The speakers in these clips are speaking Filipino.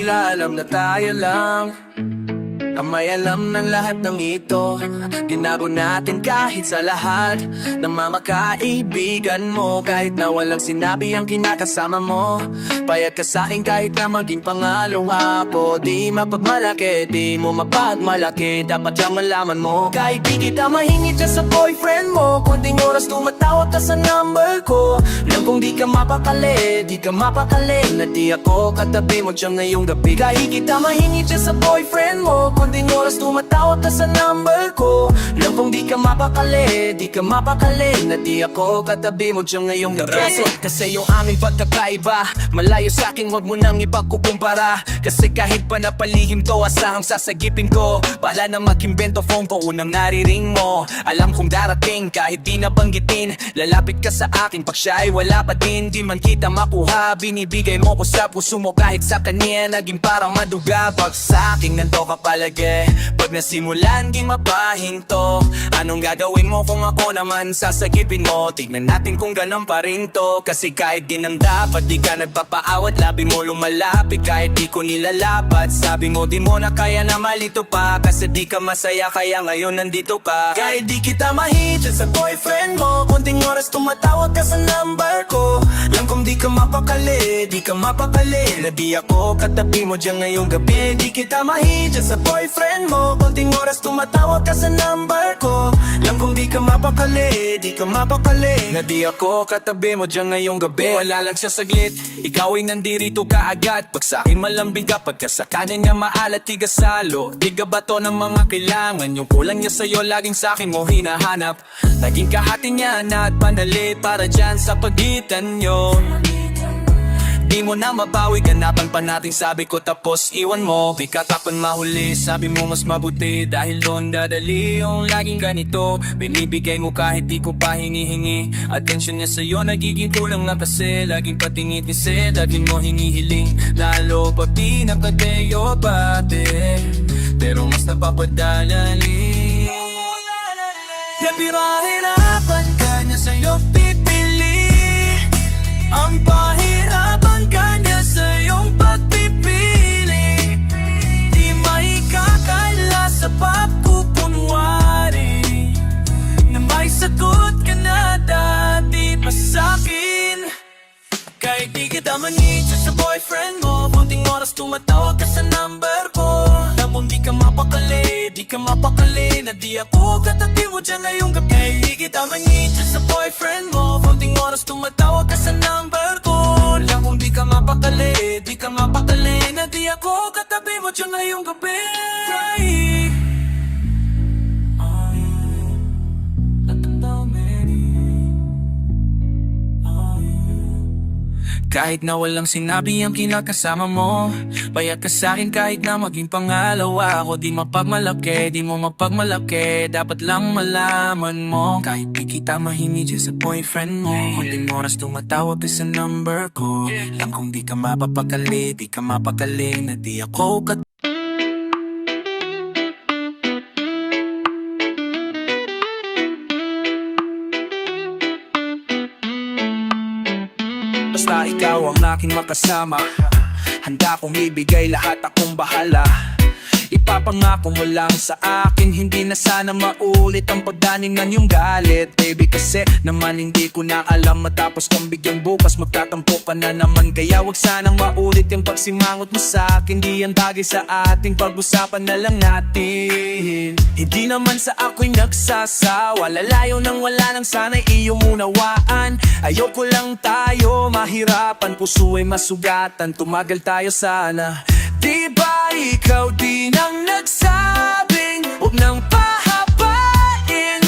nila alam na tayo lang ang may alam ng lahat ng ito. Ginago natin kahit sa lahat ng mga kaibigan mo. Kahit na walang sinabi ang kinakasama mo. Payag ka sa'kin kahit na maging pangalawa po. Di mapagmalaki, di mo mapagmalaki. Dapat lang malaman mo. Kahit di kita mahingi dyan sa boyfriend mo, kunting oras tumatawag ka sa number ko. Alam kong di ka mapakali, di ka mapakali. Na di ako katabi mo dyan ngayong gabi. Kahit kita mahingi dyan sa boyfriend mo, kunting oras tumatawag ka sa number ko. Alam kong di ka mapakali, di ka mapakali. Na di ako katabi mo dyan ngayong gabi. Kasi yung aming pagkakaiba, malayo sa'kin huwag mo nang ipagkukumpara. Kasi kahit pa napalihim to, asahang sasagipin ko. Bahala na mag-invento, phone ko unang nariring mo. Alam kong darating kahit di nabanggitin. Lalapit ka sa akin pag siya ay wala pa din. Di man kita makuha, binibigay mo ko sa puso mo. Kahit sa kanya naging parang maduga. Pag sa akin nando ka palagi, pag nasimulan di mapahinto. Anong gagawin mo kung ako naman sasagipin mo? Tignan natin kung ganun pa rin to. Kasi kahit di nang dapat, di ka nagpapaawat. Labi mo lumalapit kahit di ko nilalapat. Sabi mo di mo na kaya na malito pa. Kasi di ka masaya kaya ngayon nandito ka. Kahit di kita mahit sa boyfriend mo, kunting oras tumatawag ka sa number ko. Alam kong di ka mapakali, di ka mapakali. Na di ako katabi mo dyan ngayong gabi. Di kita mahit sa boyfriend mo, kunting oras tumatawag ka sa number ko. Alam kong di ka mapakali, di ka mapakali. Na di ako katabi mo dyan ngayong gabi. Wala lang siya saglit, ikaw ay nandirito ka agad. Pag sa'kin malambing ka, pagka sa kanin niya maalat tigasalo. Diga ba to ng mga kailangan? Yung kulang niya sa'yo laging sa'kin mo hinahanap. Naging kahati niya na at panali para dyan sa pagitan nyo. Di mo na mabawi, ganapan pa natin sabi ko tapos iwan mo. Pikatapan mahuli, sabi mo mas mabuti. Dahil doon dadali yung laging ganito. Binibigay mo kahit di ko pa hinihingi. Atensyon niya sa'yo nagiging kulang na kasi. Laging patingin-tisi, laging mo hinihiling. Lalo pa pinakadeyo pati, pero mas napapadalali. Napirahirapan ka niya sa'yo pipili. Ang pahirapan ka niya sa iyong pagpipili. Di maikakala sa pagkukunwari na may sagot ka na dati pa sa'kin. Kahit di kita manit sa boyfriend mo, bunting oras tumatawag ka sa number ko. Alam di ka mapakali, di ka mapakali. Na di ako katabi mo dyan ngayong gabi. Kahit di kita manit sa boyfriend mo, bunting oras tumatawag ka sa number ko. Alam di ka mapakali, di ka mapakali. Na di ako katabi mo dyan ngayong gabi. Kahit na walang sinabi ang kinakasama mo, payag ka sa'kin kahit na maging pangalawa ako. Di mapagmalaki, di mo mapagmalaki. Dapat lang malaman mo. Kahit di kita mahingi dyan sa boyfriend mo, kunting oras tumatawag ka sa number ko. Lang kung di ka mapapakali, di ka mapakali. Na di ako basta ikaw ang aking makasama. Handa kong ibigay lahat, akong bahala. Ipapangako mo lang sa akin, hindi na sana maulit ang pagdaningan yung galit. Baby kasi naman hindi ko na alam, matapos kang bigyan bukas magtatampo ka na naman. Kaya wag sanang maulit yung pagsimangot mo sa akin. Di yan bagay sa ating pag-usapan na lang natin. Hindi naman sa ako'y nagsasawa, lalayo nang wala nang sana'y iyong unawaan. Ayoko lang tayo mahirapan, puso ay masugatan, tumagal tayo sana. Di ba ikaw din ang nagsabing huwag nang pahabain?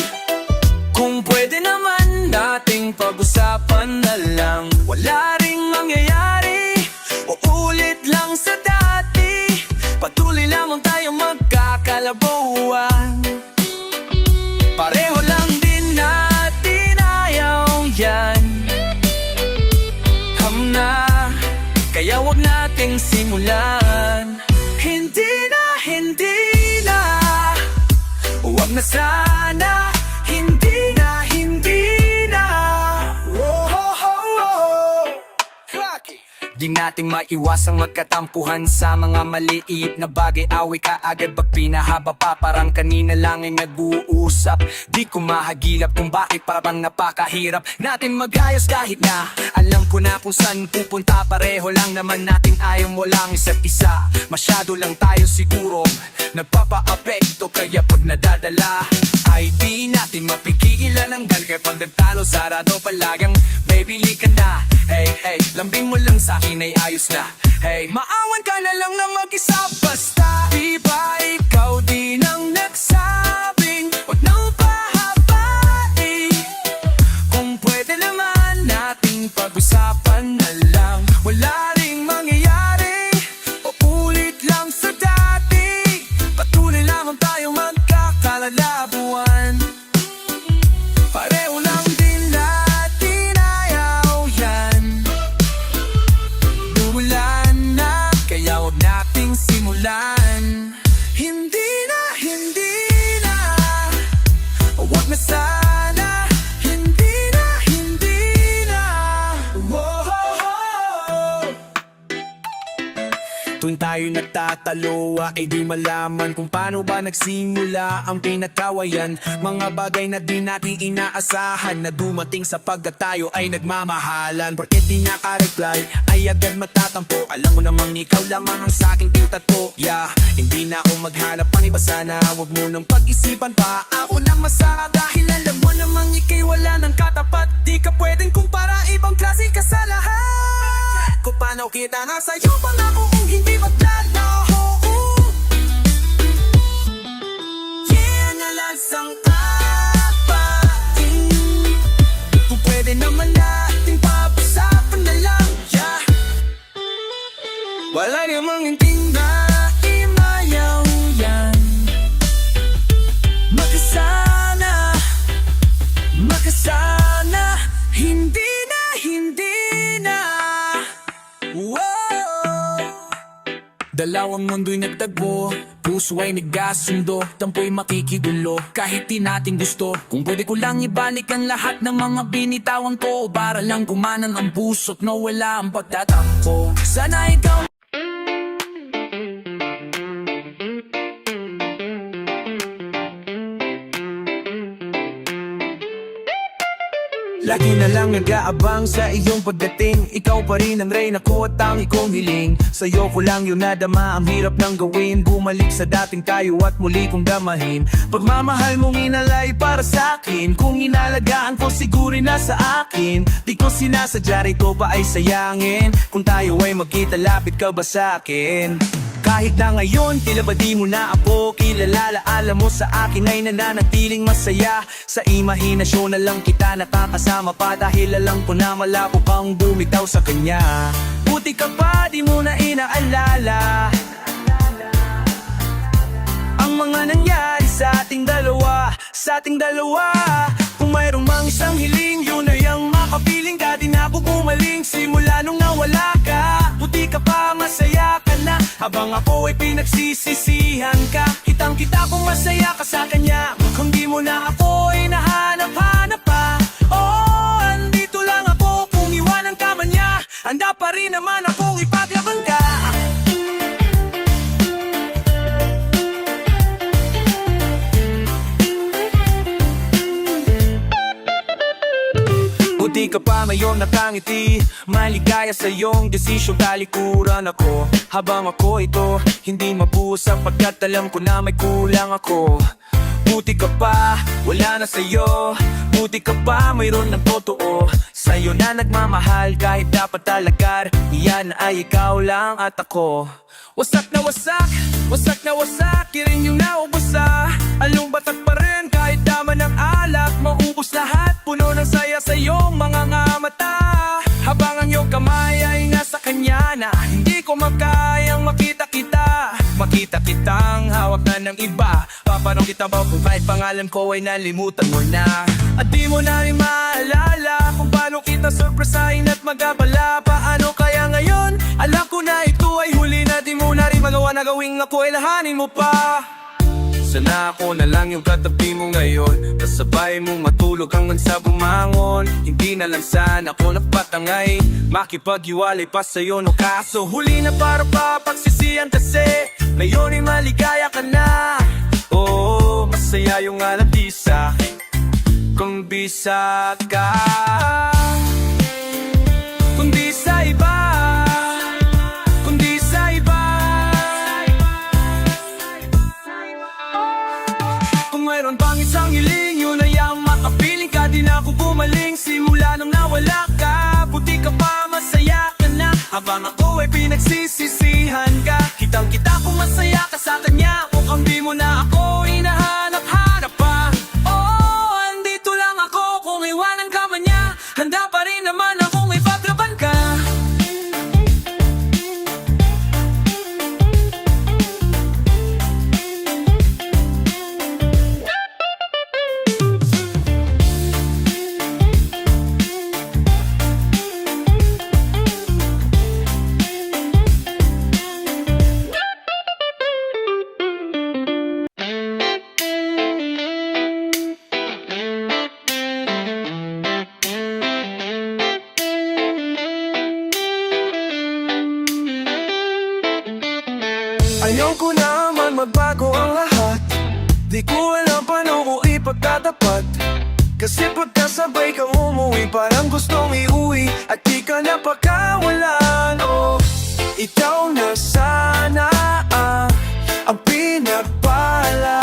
Kung pwede naman nating pag-usapan na lang. Wala ring mangyayari, uulit lang sa dati. Patuloy lamang tayo magkakalabuan. Pareho lang din natin ayaw yan. Kaya wag nating simulan. Hindi na wag na sana. Hindi na Di Di natin maiwasang magkatampuhan sa mga maliit na bagay. Away ka agad pag pinahaba pa, parang kanina lang ay nag-uusap. Di ko mahagilap kung bakit parang napakahirap natin magayos kahit na alam ko na kung saan pupunta. Pareho lang naman natin ayaw mo lang isa't isa. Masyado lang tayo siguro nagpapa-apekto, kaya pag nadadala ay di natin mapigilan ang galga. Pag nagtalo sarado palagang baby ka na. Hey, hey, lambing mo lang sa akin ay ayos na. Hey, maawan ka na lang na mag-isa. Basta di ba ikaw din ang nagsabing huwag nang pahabain. Kung pwede naman nating pag-usapan na lang, wala ring mangyayari, ulit lang sa dati. Patuloy lamang tayo magkakalalabuan. Pareho lang din natin ayaw yan. Dugulan na, kaya huwag nating simulan. Hindi na, huwag na sana. Hindi na, Woah! Tuwing tayo nagtatalo ay di malaman kung paano ba nagsimula ang pinagkawayan. Mga bagay na di natin inaasahan na dumating sa pagkat tayo ay nagmamahalan. Porket di naka-reply ay agad matatampo. Alam mo namang ikaw lamang ang saking tingtatpo. Yeah, hindi na ako maghanap pang iba sana. Huwag mo nang pag-isipan pa, ako nang masarap. Dahil alam mo namang ika'y wala ng katapat. Di ka pwedeng kumpara, ibang klase ka sa lahat. Kung paano kita nasa'yo pangako kung hindi maglalaho. Yeah, nalasang tapatin. Kung pwede naman natin pag-usapan na lang, yeah. Wala namang hinting na imayaw yan. Makasana, hindi na, Whoa! Dalawang mundo'y nagtagpo, puso ay nagkasundo, tampo'y makikigulo kahit di natin gusto. Kung pwede ko lang ibalik ang lahat ng mga binitawan ko, para lang gumanan ang puso't nawala ang pagtatampo. Sana ikaw lagi na lang nag-aabang sa iyong pagdating. Ikaw pa rin ang reyna ko at tangi kong hiling. Sa'yo ko lang yun nadama, ang hirap nang gawin. Bumalik sa dating tayo at muli kong damahin. Pagmamahal mong inalay para sa'kin, kung inalagaan ko siguro nasa akin. Di ko sinasadya rito pa ay sayangin. Kung tayo ay magkita, lapit ka ba sa'kin? Kahit na ngayon, tila ba di mo na ako kilala? Alam mo sa akin ay nananatiling masaya. Sa imahinasyon na lang kita nakakasama pa, dahil alam ko na malabo kang bumitaw sa kanya. Buti ka pa, di mo na inaalala ang mga nangyari sa ating dalawa. Kung mayroong mang isang hiling, yun ay ang makapiling. Dati na ako bumaling simula nung nawala ka. Buti ka pa, masaya ka na, habang ako ay pinagsisisihan ka. Kitang-kita kong masaya ka sa kanya, kung di mo na ako ay nahanap-hanap pa. Oh, andito lang ako, kung iwanan ka man niya, handa pa rin naman akong ipaglaban ka. Buti ka pa ngayon nakangiti, maligaya sa iyong desisyon. Talikuran ako habang ako ito hindi mabusak, pagkat alam ko na may kulang ako. Buti ka pa, wala na sa'yo. Buti ka pa, mayroon ng totoo sa'yo na nagmamahal, kahit dapat talaga iyan ay ikaw lang at ako. Wasak na wasak, kiring yung naubasa. Along batak pa rin kahit dama ng alak, maubos lahat, puno ng saya sa iyong mga ngamata. Habang ang iyong kamay ay nasa kanya na, hindi ko makayang makita kitang hawak na ng iba. Papanong kita ba kung kahit pangalan ko ay nalimutan mo na? At di mo na rin maalala kung paano kita surpresahin at magabala. Paano kaya ngayon? Alam ko na ito ay huli na, di mo na rin magawa na gawing ako ay lahanin mo pa. Sana ako na lang yung katabi mo ngayon, Sabay mong matulog hanggang sa bumangon. Hindi na lang sana ako napatangay makipag-iwalay pa sa'yo no kaso huli na para pa pagsisiyan kasi ngayon ay maligaya ka na. Oo, masaya yung alam di sa'kin kung bisa ka, kundi sa iba, kundi sa iba. Kung mayroon pang isang hiling, yun ay ang makapiling ka. Di na ako bumaling simula nang nawala ka. Buti ka pa, masaya ka na habang ako ay pinagsisisihan ka. Kitang kita kung masaya ka sa kanya, mukhang di mo na ako hinahanap-hanap pa. Oo, andito lang ako kung iwanan ka man niya. Handa pa rin naman akong ipaglaban ka. Ayaw ko naman magbago ang lahat. Di ko alam paano ko ipagtatapat. Kasi pagkasabay kang umuwi, parang gustong iuwi at di ka napakawalan. Oh, ikaw na sana ang pinagpala.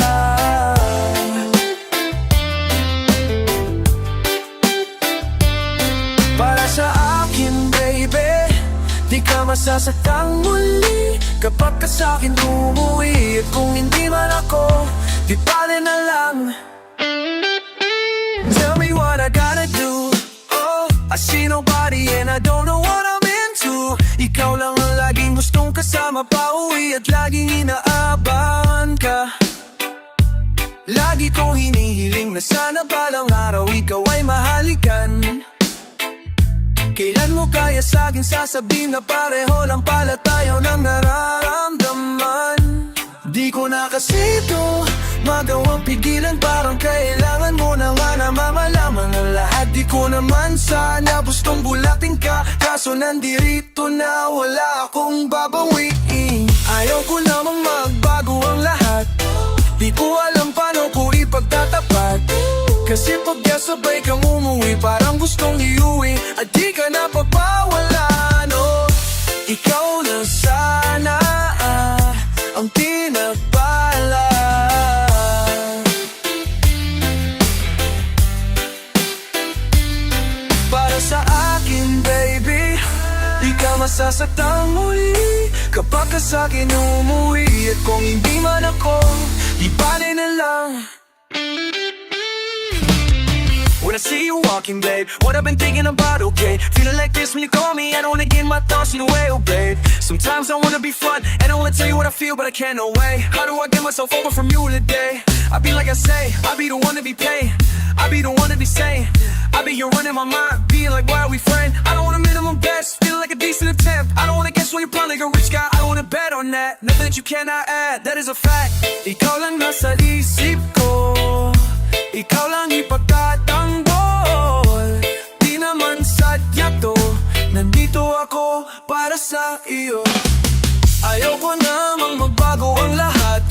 Para sa akin, baby, di ka masasaktan muli kapag ka sa'kin umuwi. At kung hindi man ako, di pala na lang. Tell me what I gotta do. Oh, I see nobody and I don't know what I'm into. Ikaw lang ang laging gustong kasama pauwi at laging inaabangan ka. Lagi kong hinihiling na sana balang araw ikaw ay mahalikan. Kailan mo kaya sa'kin sasabihin na pareho lang pala tayo ng nararamdaman? Di ko na kasi ito magawang pigilan, parang kailangan mo na nga na mamalaman ang lahat. Di ko naman sana gustong bulatin ka, kaso nandirito na wala akong babawiin. Ayaw ko namang magbago ang lahat. Di ko alam paano ko ipagtatapat. Kasi pagkasabay kang umuwi, parang gustong iuwi at di ka napapawalan. Oh, ikaw na sana ang pinagpala. Para sa akin, baby, di ka masasaktan muli kapag ka sa'kin umuwi. At kung hindi man ako, di pala na lang. When I see you walking, babe, what I've been thinking about, okay? Feeling like this when you call me, I don't wanna get my thoughts in the way, oh babe. Sometimes I wanna be front, and I wanna tell you what I feel, but I can't, no way. How do I get myself over from you today? I be like I say, I be the one to be paid, I be the one to be sane, I be your one in my mind, being like, why are we friends? I don't want a minimum best, feeling like a decent attempt. I don't wanna guess when you're probably like a rich guy, I don't wanna bet on that. Nothing that you cannot add, that is a fact. Ikaw lang nasa isip ko, ikaw lang ipagtatanggol. Di naman sadya to, nandito ako para sa iyo. Ayaw ko namang magbago ang lahat.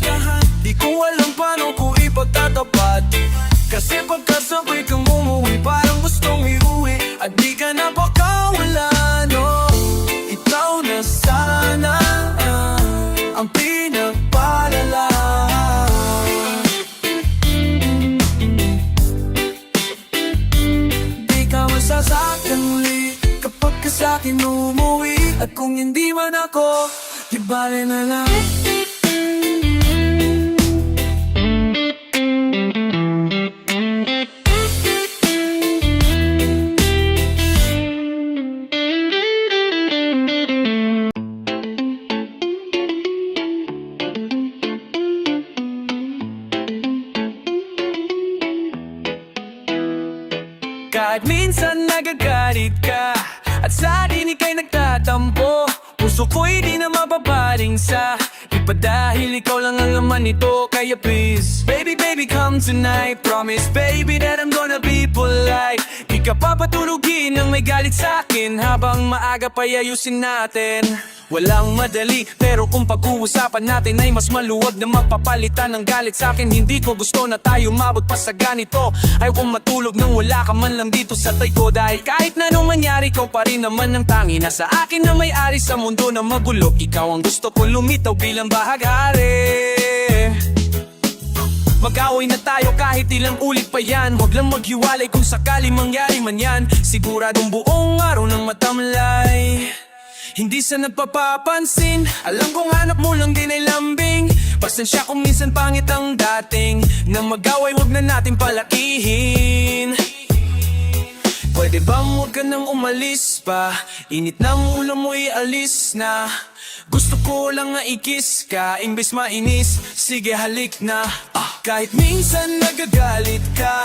Di ko alam paano ko ipagtatapat. Kasi pagkasabay kang umuwi, parang gustong iuwi at di ka napakawalan. Oh, ikaw na sana ang pinagpalala. Sasaktan muli kapag ka sa'kin umuwi. At kung hindi man ako, di bale na lang. Kahit minsan nagagalit ka at sa akin ika'y nagtatampo, puso ko'y di na mapaparing sa Iba dahil ikaw lang ang laman nito. Kaya please, baby, baby, come tonight. Promise, baby, that I'm gonna be polite. Di ka papatulugin nang may galit sa'kin. Habang maaga pa ayusin natin. Walang madali, pero kung pag-uusapan natin ay mas maluwag na mapapalitan ng galit sa'kin. Hindi ko gusto na tayo mabot pa sa ganito. Ayaw kong matulog nang wala ka man lang dito sa tay ko. Dahil kahit na anong mangyari, ikaw pa rin naman ang tangi na sa akin na may-ari sa mundo na magulo. Ikaw ang gusto ko lumitaw bilang bahagari. Mag-away na tayo kahit ilang ulit pa yan. Huwag lang maghiwalay kung sakali mangyari man yan. Siguradong buong araw ng matamlay. Hindi sa nagpapapansin, alam kong hanap mo lang din ay lambing. Pasensya kung minsan pangit ang dating. Nang mag-away huwag na natin palakihin. Pwede ba huwag ka nang umalis pa? Init ng ulo mo ialis na. Gusto ko lang nga i-kiss ka, imbes mainis. Sige halik na. Kahit minsan nagagalit ka,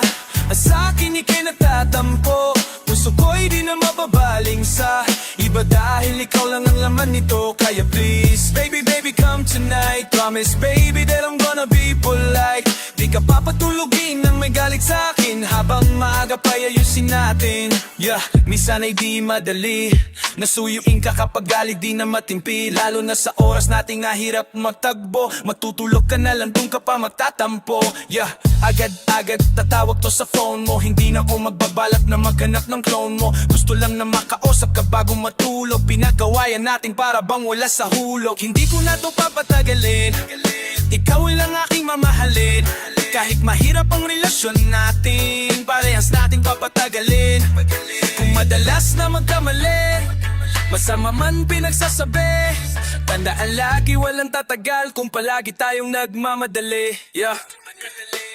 sa akin ika'y natatampo. Puso ko'y di na mababaling sa iba dahil ikaw lang ang laman nito. Kaya please, baby, baby, come tonight. Promise, baby, that I'm gonna be polite. Di ka papatulugin nang may galit sa'kin. Habang maaga pa ayusin natin. Yeah, minsan ay di madali. Nasuyuin ka kapag galit di na matimpi. Lalo na sa oras nating nahirap magtagbo. Matutulog ka na lang dun ka pa magtatampo. Yeah, agad-agad tatawag to sa phone mo. Hindi na ako magbabalak na maghanap ng clone mo. Gusto lang na makausap ka bago matulog. Pinagawayan natin para bang wala sa hulog. Hindi ko na to papatagalin. Ikaw lang aking mamahalin. Kahit mahirap ang relasyon natin, parehas nating papatagalin. Kung madalas na magkamali, masama man pinagsasabi. Tandaan lagi walang tatagal kung palagi tayong nagmamadali. Yeah.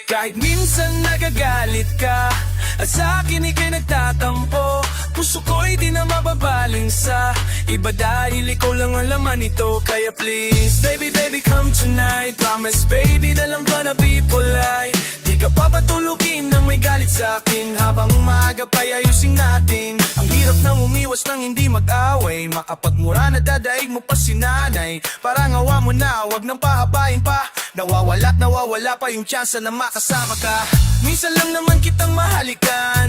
Kahit minsan nagagalit ka, at sa akin ika'y nagtatampo. Puso ko'y di na mababaling sa iba dahil ikaw lang ang laman nito. Kaya please, baby, baby, come tonight. Promise, baby, that I'm gonna be polite. Di ka papatulugin nang may galit sa akin. Habang maaga pa ayusin natin. Ang hirap nang umiwas nang hindi mag-away. Makapagmura na dadaig mo pa si nanay. Parang awa mo na, wag nang pahabain pa. Nawawala pa yung tsansa na makasama ka. Minsan lang naman kitang mahalikan.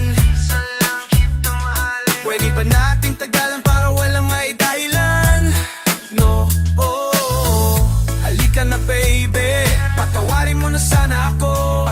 Pwede ba nating tagalan para walang may dahilan? No, oh. Halika na baby, patawarin mo na sana ako.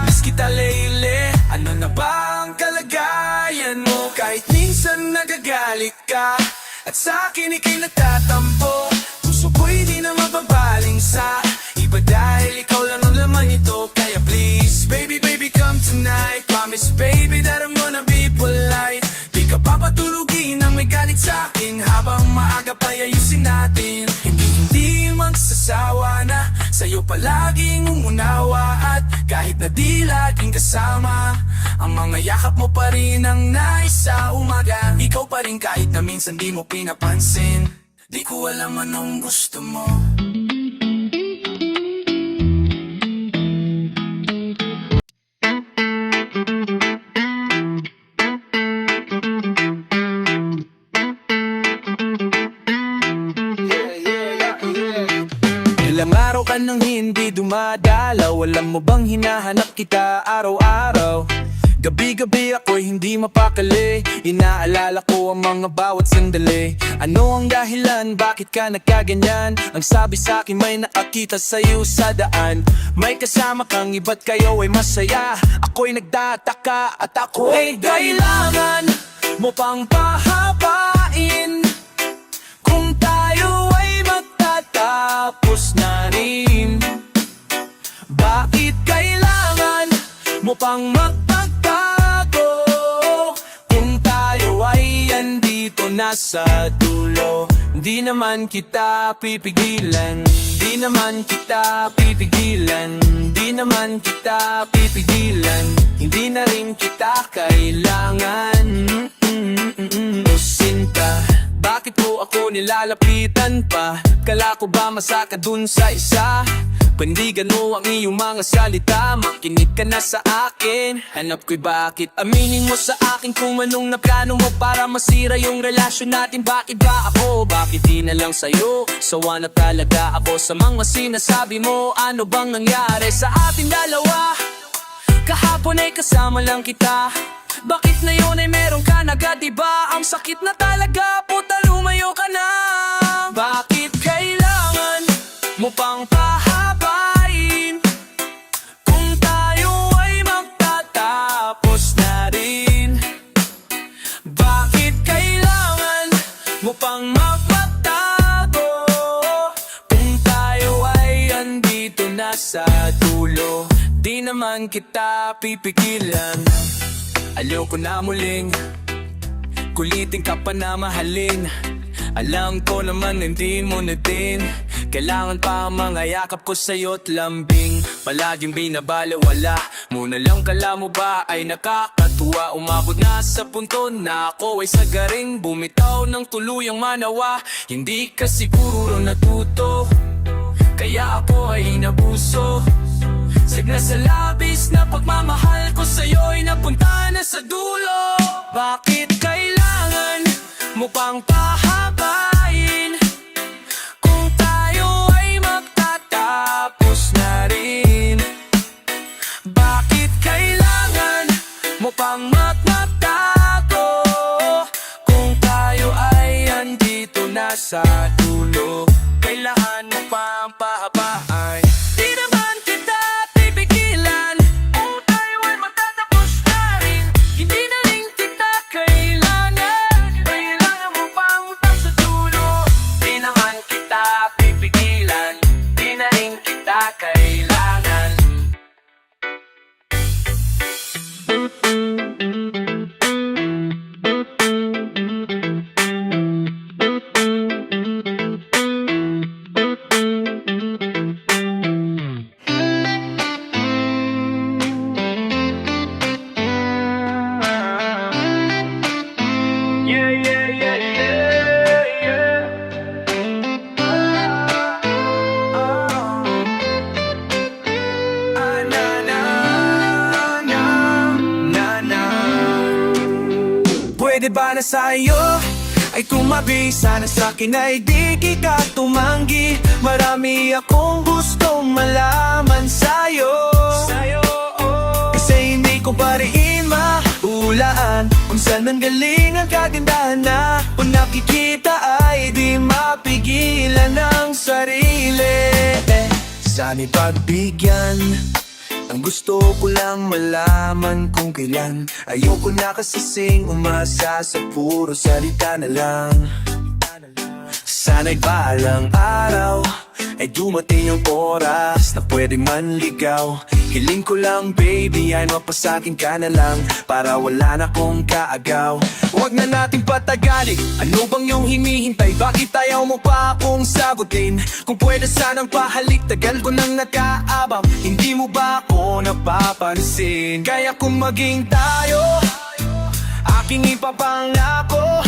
Miss kita lately. Ano na ba ang kalagayan mo? Kahit minsan nagagalit ka, at sa akin ika'y nagtatampo. Puso ko'y di na mababaling sa iba dahil ikaw lang ang laman nito. Kaya please, baby, baby, come tonight. Promise, baby, that I'm gonna be polite. Di ka papatulugin nang may galit sa'kin. Habang maaga pa ayusin natin. Hindi magsasawa na sa'yo palaging umunawa. At kahit na di laging kasama, ang mga yakap mo pa rin ang nais sa umaga. Ikaw pa rin kahit na minsan di mo pinapansin. Di ko alam anong gusto mo. Ilang araw ka nang hindi dumadalaw. Alam mo bang hinahanap kita araw-araw? Gabi-gabi ako'y hindi mapakali. Inaalala ko ang mga bawat sandali. Ano ang dahilan? Bakit ka nagkaganyan? Ang sabi sa'kin may nakakita sa'yo sa daan. May kasama kang iba't kayo ay masaya. Ako'y nagtataka at ako'y kailangan mo pang pahabain. Kung tayo ay magtatapos na rin, bakit kailangan mo pang magpagtago? Kung tayo ay andito na sa dulo, di naman kita pipigilan. Di naman kita pipigilan. Di naman kita pipigilan. Hindi na rin kita kailangan. O sinta, bakit mo mo ako nilalapitan pa? Kala ko ba masaka dun sa isa? Pandigan mo ang iyong mga salita, makinig ka na sa akin. Hanap ko'y bakit aminin mo sa akin kung anong naplano mo para masira yung relasyon natin. Bakit ba ako? Bakit di na lang sa'yo? Sawa na talaga ako sa mga sinasabi mo. Ano bang nangyari sa ating dalawa? Kahapon ay kasama lang kita, bakit na yun ay meron ka na agad, diba? Ang sakit na talaga, puta lumayo ka na. Bakit kailangan mo pang pahabain kung tayo ay magtatapos na rin? Bakit kailangan mo pang magpatago kung tayo ay andito na sa dulo? Di naman kita pipigilan, ayaw ko na muling kulitin ka pa na mahalin. Alam ko naman hindi mo na din kailangan pa ang mga yakap ko sa'yo't lambing. Palaging binabalewala mo na lang, kala mo ba ay nakakatuwa? Umabot na sa punto na ako ay sagaring bumitaw ng tuluyang manawa. Hindi ka siguro natuto, kaya ako ay inabuso. Sigla sa labis na pagmamahal ko sa'yo'y napunta na sa dulo. Bakit kailangan mo pang pahabain kung tayo ay magtatapos na rin? Bakit kailangan mo pang magmatago kung tayo ay andito na sa dulo? Kailangan mo pang pahabain. Di naman kita pipigilan kung tayo ay magtatapos na rin. Hindi na rin kita kailangan, kailangan mo pang sa dulo. Di naman kita pipigilan, di na rin kita kailangan. Pwede ba na sa'yo ay tumabi? Sana sa'kin ay di kita tumanggi. Marami akong gustong malaman sa'yo, kasi hindi ko pa rin mahulaan kung saan nanggaling ang kagandahan na kung nakikita ay di mapigilan ng sarili. Sana'y pagbigyan, ang gusto ko lang malaman kung kailan. Ayoko na kasing umasa sa puro salita na lang. Sana'y balang araw ay dumating ang oras na pwede manligaw. Hiling ko lang baby ay mapasakin ka na lang para wala na kong kaagaw. Huwag na nating patagalin, ano bang yung hinihintay? Bakit ayaw mo pa akong sagutin? Kung pwede sanang pahalik, tagal ko nang nakaabang. Hindi mo ba ako napapansin? Kaya kung maging tayo, aking ipapangako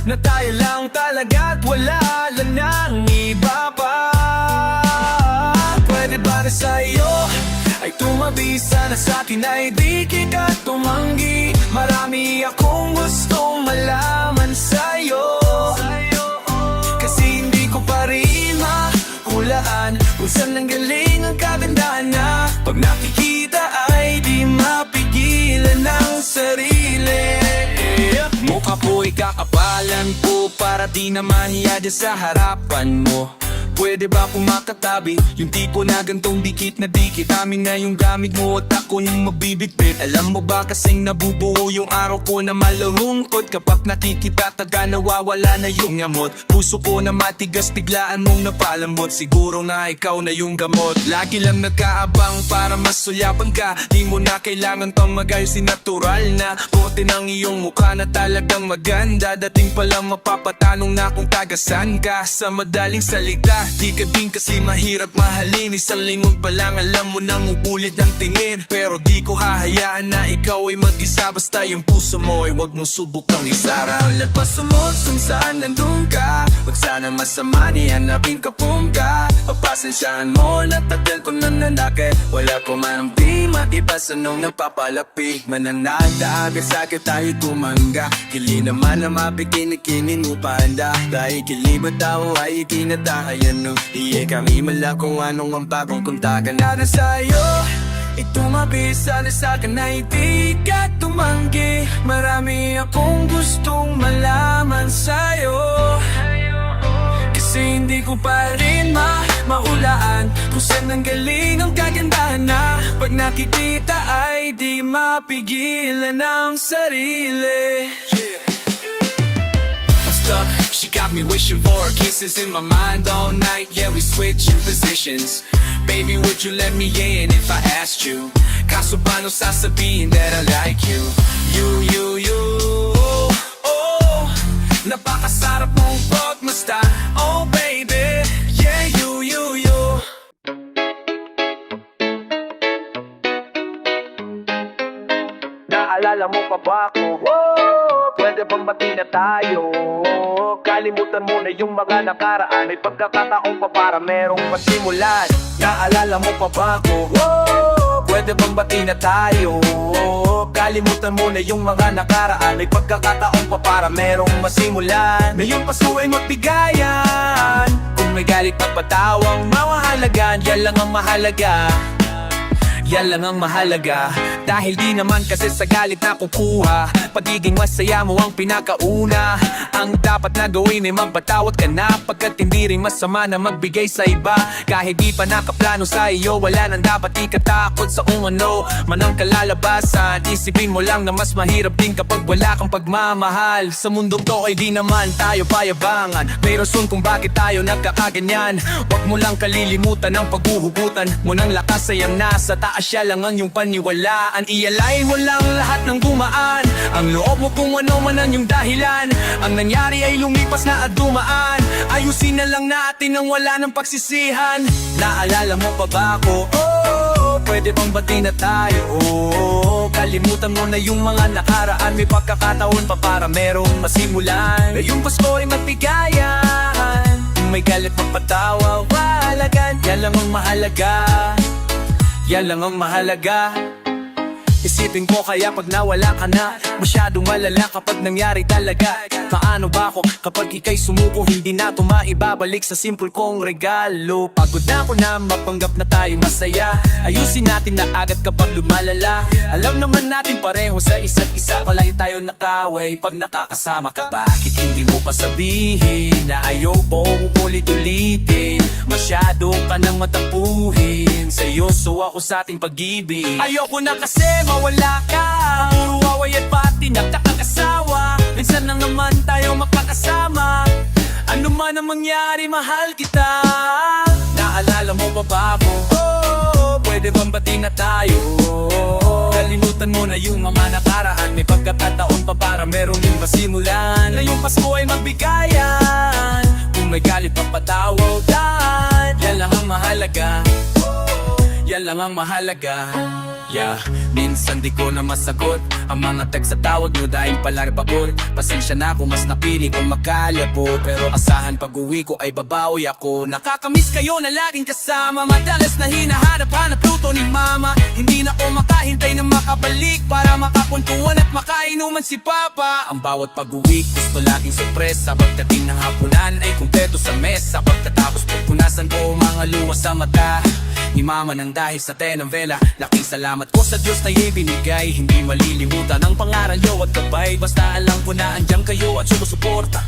na tayo lang talaga at wala nang iba pa. Pwede ba na sa'yo ay tumabi? Sana sa'kin ay di kita tumanggi. Marami akong gustong malaman sa'yo, kasi hindi ko pa rin mahulaan kung saan nanggaling ang kagandahan na pag nakikita ay di mapigilan ng sarili. Mukha po'y kakapalan ko para di naman hiya dyan sa harapan mo. Pwede ba kumakatabi? Yung tipo na gantong dikit na dikit. Amin na yung gamit mo at ako yung mabibitbit. Alam mo ba kasing nabubuo yung araw ko na malungkot kapag nakikita taga nawawala na yung ngamot. Puso ko na matigas biglaan mong napalamot. Siguro na ikaw na yung gamot. Lagi lang nagkaabang para masulyapan ka. Di mo na kailangan pang magayusin, natural na bote ng iyong mukha na talagang maganda. Dating palang mapapatanong na kung tagasan ka. Sa madaling salita, Di ka din kasi mahirap mahalin. Isang lingon pa lang alam mo nang ubulit ng tingin. Pero di ko hahayaan na ikaw ay mag-isa. Basta yung puso mo ay wag mong subukang isara. Lagpas sumot kung saan nandun ka. Wag sana masama ni hanapin ka pungka. Pagpasensyaan mo na tagal ko nananakit. Wala ko man ang di matibasa nung nagpapalapig. Mananagdaga sa akin tayo tumangga. Kili naman na mabikinikinin mo pa handa. Dahil kilibat tao ay itinatahayan no. Iye kami mala kung anong ang bagong kuntagan na sa'yo. Itumabi sana sa'kin na hindi ka tumanggi. Marami akong gustong malaman sa'yo. Kasi hindi ko pa rin mahulaan kung saan nanggaling ang kagandahan na pag nakikita ay di mapigilan ang sarili. I'm stuck, she got me wishing for kisses in my mind all night. Yeah, we switching positions. Baby, would you let me in if I asked you? Kaso paano sasabihin that I like you? You, oh, napakasarap mong pagmasta. Oh baby, yeah, you. Naalala mo pa ba ako? Pwede bang bati na tayo? Kalimutan mo na yung mga nakaraan. May pagkakataon pa para merong pasimulan. Naalala mo pa ba ako? Pwede bang bati na tayo? Kalimutan mo na yung mga nakaraan. May pagkakataon pa para merong masimulan. Ngayong Pasko ay magbigayan. Kung may galit at patawang mawahalagan, yan lang ang mahalaga. Yan lang ang mahalaga. Dahil di naman kasi sa galit na kukuha. Pagiging masaya mo ang pinakauna. Ang dapat na gawin ay magpatawad ka na. Pagkat hindi rin masama na magbigay sa iba. Kahit di pa nakaplano sa iyo, wala nang dapat ikatakot sa kung ano man ang kalalabasan. Isipin mo lang na mas mahirap din kapag wala kang pagmamahal. Sa mundong to ay di naman tayo payabangan. May rason kung bakit tayo nagkakaganyan. Huwag mo lang kalilimutan ang paghuhugutan mo ng lakas ay ang nasa taas. Siya lang ang iyong paniwalaan. Ialay mo lang lahat ng dumaan. Ang loob mo kung ano man ang iyong dahilan. Ang nangyari ay lumipas na at dumaan. Ayusin na lang natin ang wala ng pagsisihan. Naalala mo pa ba ako? Pwede bang bati na tayo? Kalimutan mo na yung mga nakaraan. May pagkakataon pa para merong masimulan. Ngayong Pasko ay magbigayan. Kung may galit magpatawa, walagan. Yan lang ang mahalaga. Yan lang ang mahalaga. Isipin ko kaya pag nawala ka na, masyadong malala kapag nangyari talaga. Paano ba ako kapag ika'y sumuko? Hindi na ito maibabalik sa simple kong regalo. Pagod na ako na mapanggap na tayo masaya. Ayusin natin na agad kapag lumalala. Alam naman natin pareho sa isa't isa. Palagi tayo nakaway pag nakakasama ka. Bakit hindi mo pa sabihin na ayaw pong ulit-ulitin? Masyado ka nang matapuhin. Seryoso ako sa ating pag-ibig. Ayoko na kasi mawala ka. Puro away at pati nakakakasawa. Minsan lang naman tayo makakasama. Ano man ang mangyari, mahal kita. Naalala mo pa ba ako? Pwede bang bati na tayo? Kalimutan mo na yung mga nakaraan. May pagkakataon pa para meron din masimulan. Ngayong Pasko ay magbigayan. Kung may galit pa patawagan. Yan lang ang mahalaga. Yan lang ang mahalaga. Yeah, minsan di ko na masagot ang mga text sa tawag nyo dahil pala pagod. Pasensya na kung mas napili kong makalabo. Pero asahan pag uwi ko ay babawi ako. Nakakamiss kayo na laging kasama. Madalas na hinahanap-hanap luto ni mama. Hindi na ako makahintay na makabalik para makapuntuan at makainuman si papa. Ang bawat pag-uwi gusto laging sorpresa. Pagdating ng hapunan ay kumpleto sa mesa. Pagkatapos pupunasan ko mga luha sa mata ni mama nang dahil sa telenovela. Laking salamat ko sa Diyos na ibinigay. Hindi malilimutan ang pangaral nyo at gabay. Basta alam ko na andyan kayo at sumusuporta.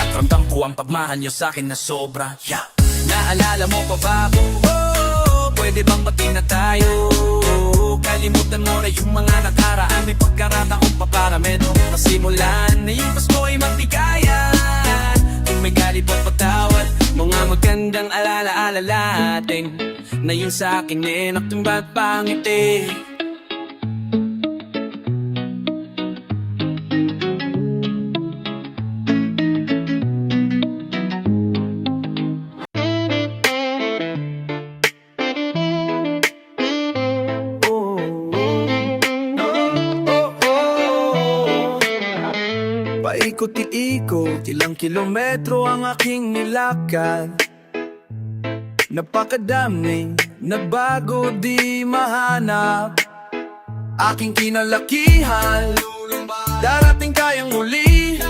At ramdam ko ang pagmahal nyo sa'kin na sobra. Yeah. Naalala mo pa ba ako? Pwede bang bati na tayo? Kalimutan mo na yung mga nakaraan. May pagkarataon pa para merong masimulan. Na yung Pasko ay magbigayan. Kung may galit at patawad, mga magandang alaala natin na yun sa'kin eh naktimbag pangiti. paikot-ikot, ilang kilometro ang aking nilakad. Napakadaming nagbago di mahanap. Aking kinalakihan, darating kayang muli.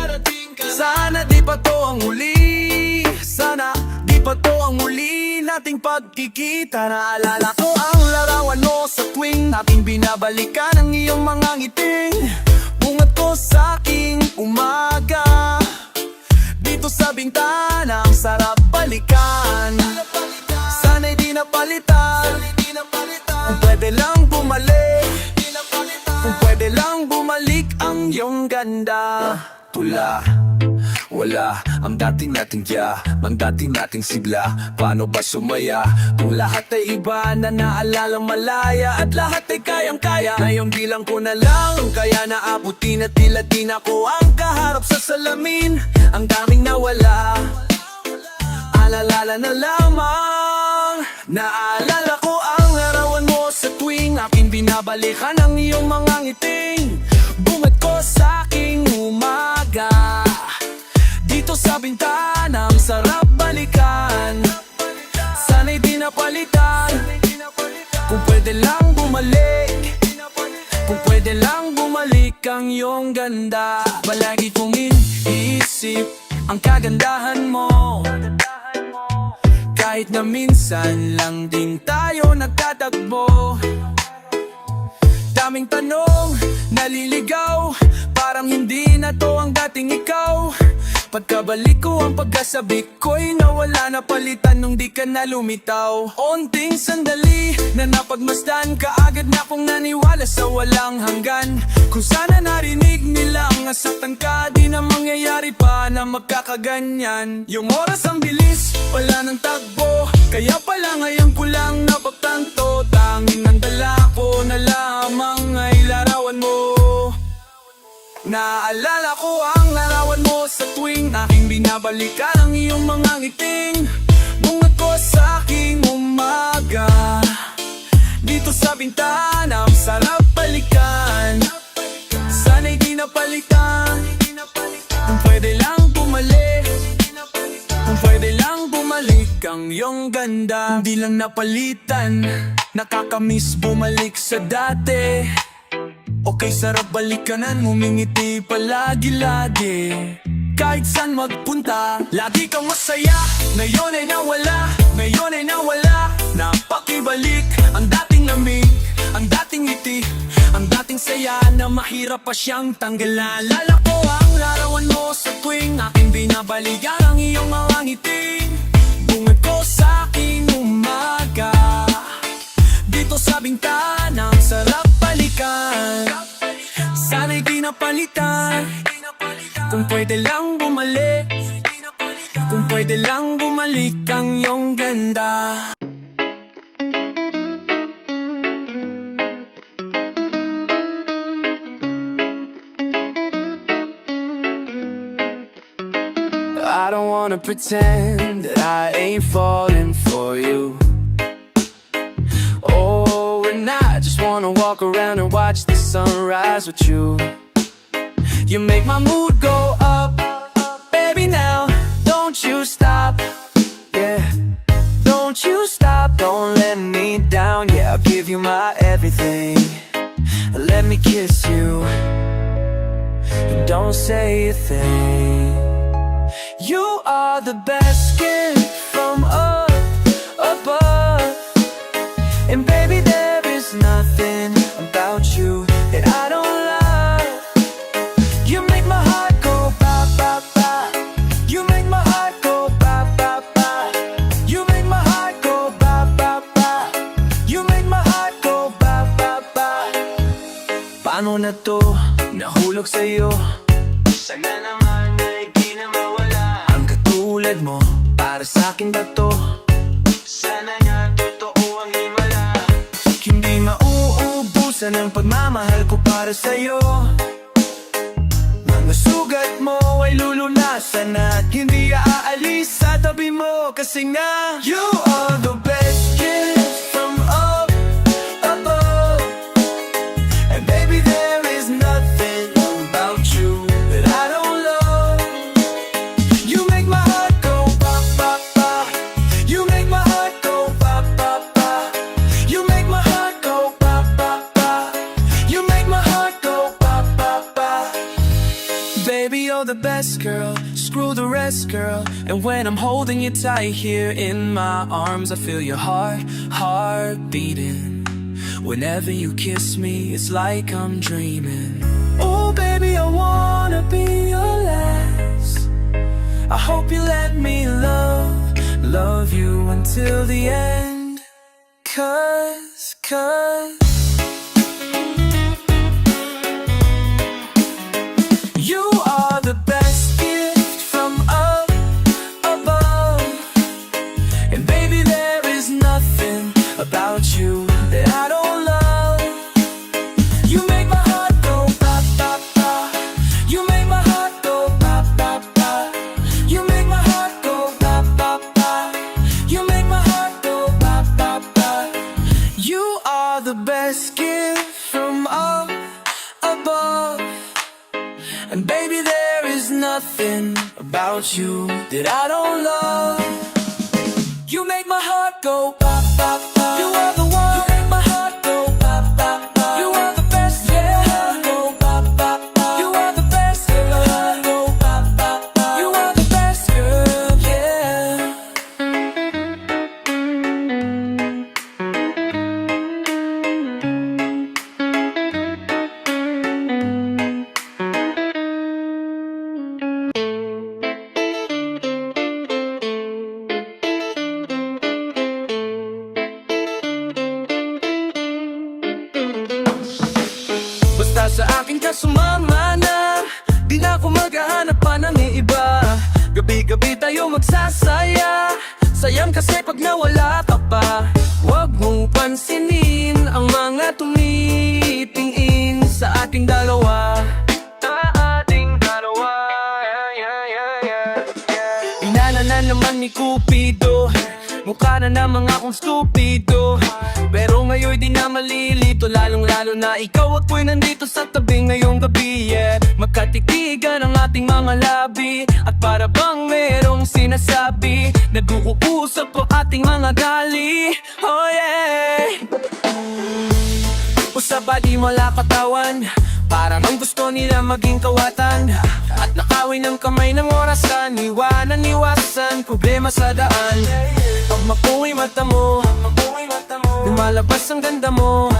Sana di pa to ang huli. Sana di pa to ang huli nating pagkikita. Naalala ko ang larawan mo sa tuwing aking binabalikan ang iyong mga ngiting. Bungat ko sa aking umaga, dito sa bintana ang sarap balikan. Sana'y di napalitan, kung pwede lang bumalik. Kung pwede lang bumalik ang iyong ganda. Tula, wala ang dating nating ang dating nating sigla. Paano ba sumaya kung lahat ay iba na naalala malaya? At lahat ay kayang-kaya, ngayon bilang ko na lang. Kaya naabuti na tila di na ko ang kaharap sa salamin. Ang daming nawala, alalala na lamang. Naalala ko ang larawan mo sa tuwing aking binabalikan ang iyong mga ngiting. Bumad ko sa aking umaga, dito sa bintana ang sarap balikan. Sana'y di napalitan, kung pwede lang bumalik. Kung pwede lang bumalik ang iyong ganda. Palagi kong iniisip ang kagandahan mo, kahit na minsan lang din tayo nagtatagpo. Daming tanong, naliligaw, parang hindi na to ang dating ikaw. Pagkabalik ko ang pagkasabi ko'y nawala na palitan nung di ka na lumitaw. Onting sandali na napagmasdan, kaagad na akong naniwala sa walang hanggan. Kung sana narinig nila ang nasaktan ka, di na mangyayari pa na magkakaganyan. Yung oras ang bilis, wala nang tagpo, kaya pala ngayon ko lang napagtanto. Tanging ang dala ko na lamang ay larawan mo. Naalala ko ang larawan mo sa tuwing aking binabalikan ang iyong mga ngiting. Bungat ko sa aking umaga, dito sa bintana ang sarap balikan. Sana'y di napalitan, kung pwede lang bumalik. Kung pwede lang bumalik ang iyong ganda. Hindi lang napalitan, nakakamiss bumalik sa dati. Okay, sarap balikanan, humingiti palagi-lagi. Kahit saan magpunta, lagi kang masaya. Ngayon ay nawala, ngayon ay nawala. Napakibalik ang dating lamig, ang dating ngiti, ang dating saya na mahirap pa siyang tanggalan. Lala ko ang larawan mo sa tuwing aking binabalikan ang iyong mga ngiti. Bungad ko sa aking umaga, dito sa bintana ang sarap balikan. Sana'y di napalitan, kung pwede lang bumalik. Kung pwede lang bumalik ang iyong ganda. I don't wanna pretend that I ain't falling for you. Oh, and I just wanna walk around and watch the sunrise with you. You make my mood go up, baby, now don't you stop, yeah. Don't you stop, don't let me down, yeah. I'll give you my everything, let me kiss you, don't say a thing. You are the best gift from up above, and baby, there is nothing about you that I don't love. You make my heart go ba ba ba. You make my heart go ba ba ba. You make my heart go ba ba ba. You make my heart go ba ba ba. Paano na to nahulog sa'yo? Sana naman ay di na mawala ang katulad mo, para sa'kin ba to? Sana nga totoo ang himala. Hindi mauubusan ang pagmamahal ko para sa'yo. Mga sugat mo ay lulunasan at hindi aalis sa tabi mo. Kasi nga, you are the best gift from up above, and baby, there is nothing about you that I don't love. the best, girl. Screw the rest, girl. And when I'm holding you tight here in my arms, I feel your heart beating. Whenever you kiss me, it's like I'm dreaming. Oh baby, I wanna be your last. I hope you let me love you until the end. Cause you are the best gift from up above. And baby, there is nothing about you that I don't love. You make my heart go ba ba ba. You make my heart go ba ba ba. You make my heart go ba ba ba. You make my heart go ba ba ba. You are the best gift from up above. And baby, there is nothing about you that I don't love. You make my heart go ba ba ba. You are the one. You make my heart go ba ba ba. You are the best. Yeah. Go ba ba ba. You are the best. Girl. Go ba ba ba. You are the best girl. Yeah. Basta sa akin ka sumama na, di na ako maghahanap pa ng iba. Gabi-gabi tayo magsasaya, sayang kasi pag nawala ka pa. Huwag mong pansinin ang mga tumitingin sa ating dalawa. Inana na naman ni Cupido, mukha na namang akong stupido. Pero ngayon di na malilito, lalong-lalo na ikaw at ko'y nandito sa tabi ngayong gabi, yeah. Magkatitigan ang ating mga labi, at para bang merong sinasabi, nag-uusap ang ating mga gali. Oh yeah. Usabali wala katawan, parang ang gusto nila maging kawatan. At nakawin ng kamay ng orasan, iwasan, problema sa daan. Pag mapuwi mata mo, lumalabas ang ganda mo.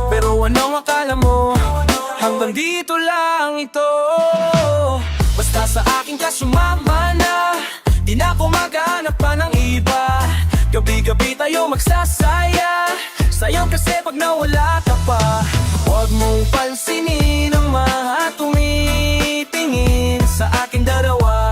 Pero anong akala mo, hanggang dito lang ito. Basta sa akin ka sumama na, di na ako maghanap pa ng iba. Gabi-gabi tayo magsasaya, sayang kasi pag nawala ka pa. Huwag mong pansinin ang mga tumitingin sa akin dalawa.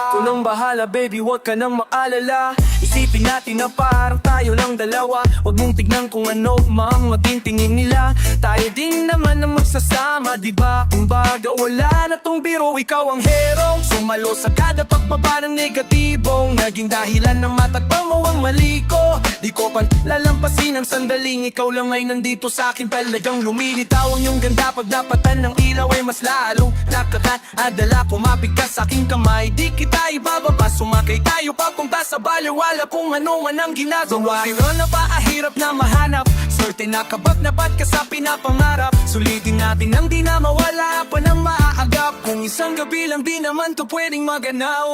Ako nang bahala baby, huwag ka nang maalala. Isipin natin na parang tayo lang dalawa. Huwag mong tignan kung ano mang maging tingin nila. Tayo din naman ang magsasama, diba? Kung baga wala na tong biro, ikaw ang hero. Sumalo sa kada pagbaba ng negatibong naging dahilan ng matagpang mo ang mali ko. Di ko pa lalampasin ang sandaling ikaw lang ay nandito sa akin. Talagang lumilitaw ang iyong ganda, pag napatan ng ilaw ay mas lalong nakakaadala. Kumapit ka sa aking kamay, di kita ibababa. Sumakay tayo papunta sa baliwala kung ano man ang ginagawa. Pero napakahirap na mahanap, swerte na kabag na ba't ka sa pinapangarap. Sulitin natin ang di na mawala pa ng maaagap. Kung isang gabi lang di naman to pwedeng maganaw.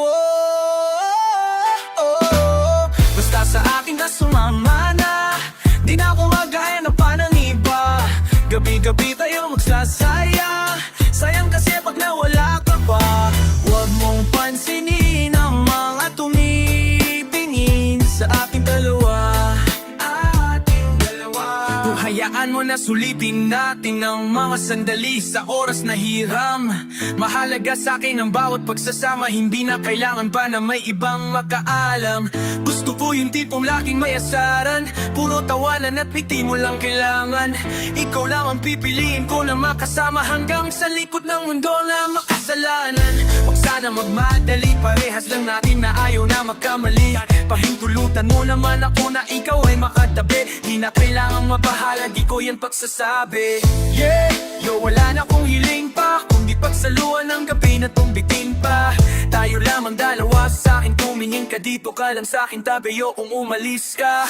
Basta sa akin ka sumama na, di na ako maghahanap pa ng iba. Gabi-gabi tayo magsasaya, sayang kasi pag nawala ka pa. Huwag mong pansinin ang mga tumitingin sa aking dalawa. Hayaan mo na sulitin natin ang mga sandali sa oras na hiram. Mahalaga sa akin ang bawat pagsasama, hindi na kailangan pa na may ibang makaalam. Gusto ko yung tipong laging may asaran, puro tawanan at piti mo lang kailangan. Ikaw lang ang pipiliin ko na makasama hanggang sa likod ng mundo na makasalanan. Huwag sana magmadali, parehas lang natin na ayaw na magkamali. Pahintulutan mo naman ako na ikaw ay makatabi. Di na kailangang mabahala, di ko yan pagsasabi. Yeah, yo wala na akong hiling pa, kundi pagsaluan ng gabi na tumbitin pa. Tayo lamang dalawa, sa akin tumingin ka, dito ka lang sa akin tabi, yo kung umalis ka.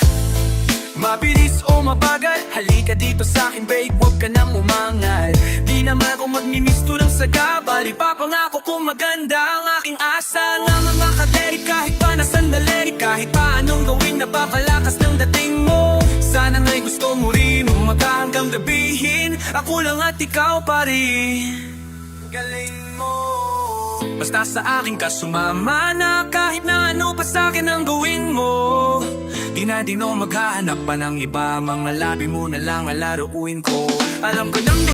Mabilis o mabagal, halika dito sa akin babe, huwag ka nang umangal. Di naman ako magmimisto ng saga, bali papangako kong maganda ang aking asa. Nga mga kaderi kahit pa na sandali, kahit pa anong gawin napakalakas ng dating mo. Sana nga'y gusto mo rin umaga hanggang gabihin, ako lang at ikaw pa rin. Galing mo. Basta sa akin ka sumama na, kahit na ano pa sa'kin ang gawin mo. Di na din ako maghahanap pa ng iba, mga labi mo na lang alaruin ko. Alam ko nang